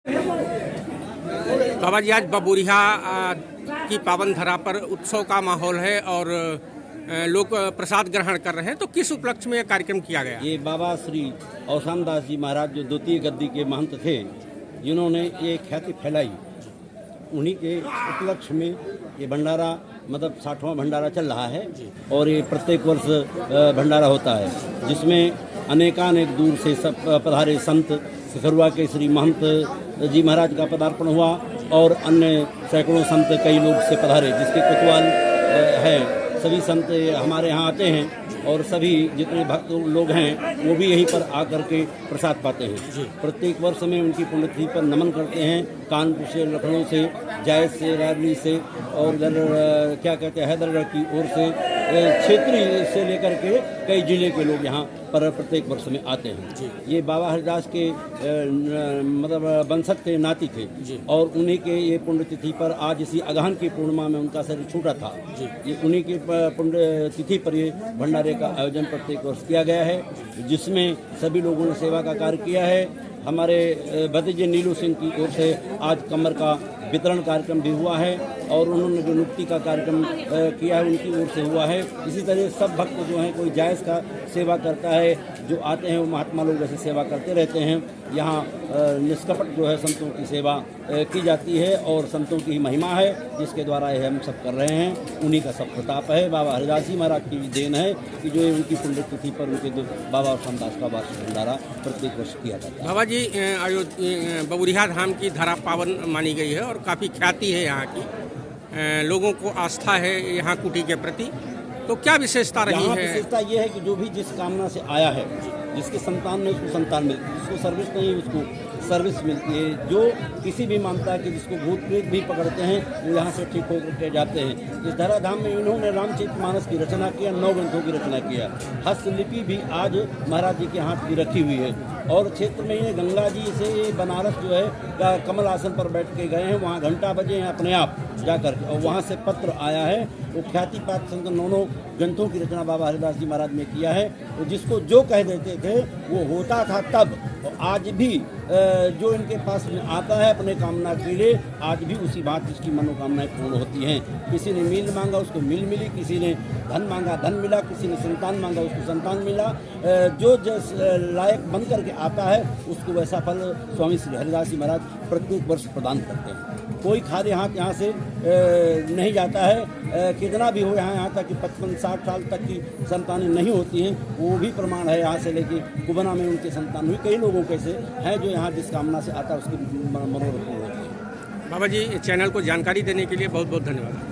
बाबा जी, आज बबूरिया की पावन धरा पर उत्सव का माहौल है और लोग प्रसाद ग्रहण कर रहे हैं, तो किस उपलक्ष्य में यह कार्यक्रम किया गया? ये बाबा श्री अवसान दास जी महाराज जो द्वितीय गद्दी के महंत थे, जिन्होंने ये ख्याति फैलाई, उन्हीं के उपलक्ष्य में ये भंडारा मतलब 60वां भंडारा चल रहा है। और ये प्रत्येक वर्ष भंडारा होता है, जिसमें अनेकानेक दूर से सब पधारे संत, सिखरुआ के श्री महंत जी महाराज का पदार्पण हुआ और अन्य सैकड़ों संत कई लोग से पधारे, जिसके कोतवाल है। सभी संत हमारे यहाँ आते हैं और सभी जितने भक्त लोग हैं वो भी यहीं पर आकर के प्रसाद पाते हैं। प्रत्येक वर्ष में उनकी पुण्यतिथि पर नमन करते हैं। कानपुर से, लखनऊ से, जायद से, रायबरेली से और क्या कहते हैं हैदरगढ़ की ओर से, क्षेत्रीय से लेकर के कई जिले के लोग यहाँ पर प्रत्येक वर्ष में आते हैं। ये बाबा हरिदास के मतलब वंशज के नाती थे और उन्हीं के ये पुण्यतिथि पर आज इसी अगहन की पूर्णिमा में उनका शरीर छूटा था। ये उन्हीं की पुण्यतिथि पर ये भंडारे का आयोजन प्रत्येक वर्ष किया गया है, जिसमें सभी लोगों ने सेवा का कार्य किया है। हमारे भतीजे नीलू सिंह की ओर से आज कमर का वितरण कार्यक्रम भी हुआ है और उन्होंने जो नियुक्ति का कार्यक्रम किया है उनकी ओर से हुआ है। इसी तरह सब भक्त जो हैं, कोई जायज़ का सेवा करता है, जो आते हैं वो महात्मा लोग ऐसे सेवा करते रहते हैं। यहाँ निष्कपट जो है संतों की सेवा की जाती है और संतों की महिमा है, जिसके द्वारा ये हम सब कर रहे हैं। उन्हीं का सब प्रताप है। बाबा हरिदास जी महाराज की देन है कि जो उनकी पुण्यतिथि पर उनके बाबा अवसान दास का वार्षिक भंडारा प्रत्येक वर्ष किया जाता है। बाबा जी, बबूरिया धाम की धरा पावन मानी गई है और काफ़ी ख्याति है यहाँ की, लोगों को आस्था है यहाँ कुटी के प्रति, तो क्या विशेषता रही है? विशेषता ये है कि जो भी जिस कामना से आया है, जिसके संतान नहीं उसको संतान मिलती है, जिसको सर्विस नहीं उसको सर्विस मिलती है। जो किसी भी मानता है कि जिसको भूत प्रेत भी पकड़ते हैं वो यहाँ से ठीक होकर के जाते हैं। इस धराधाम में इन्होंने रामचरितमानस की रचना किया, 9 ग्रंथों की रचना किया। हस्तलिपि भी आज महाराज जी के हाथ की रखी हुई है और क्षेत्र में ये गंगा जी से बनारस जो है कमल आसन पर बैठ के गए हैं, वहाँ घंटा बजे हैं अपने आप जाकर के, और वहाँ से पत्र आया है। वो ख्याति पात्र संत 9 ग्रंथों की रचना बाबा हरिदास जी महाराज ने किया है। तो जिसको जो कह देते थे वो होता था तब, और आज भी जो इनके पास में आता है अपने कामना के लिए, आज भी उसी बात उसकी मनोकामनाएं पूर्ण होती हैं। किसी ने मील मांगा उसको मील मिली, किसी ने धन मांगा धन मिला, किसी ने संतान मांगा उसको संतान मिला। जो जिस लायक बन करके आता है उसको वैसा फल स्वामी श्री हरिदास जी महाराज प्रत्येक वर्ष प्रदान करते हैं। कोई खाली हाथ यहाँ से नहीं जाता है। कितना भी हो यहाँ तक कि 55-60 साल तक की संतानें नहीं होती हैं, वो भी प्रमाण है। यहाँ से लेके कुबना में उनके संतान हुई। कई लोगों कैसे हैं जो यहाँ जिस कामना से आता है उसकी मनोरथ होती है। बाबा जी, चैनल को जानकारी देने के लिए बहुत बहुत धन्यवाद।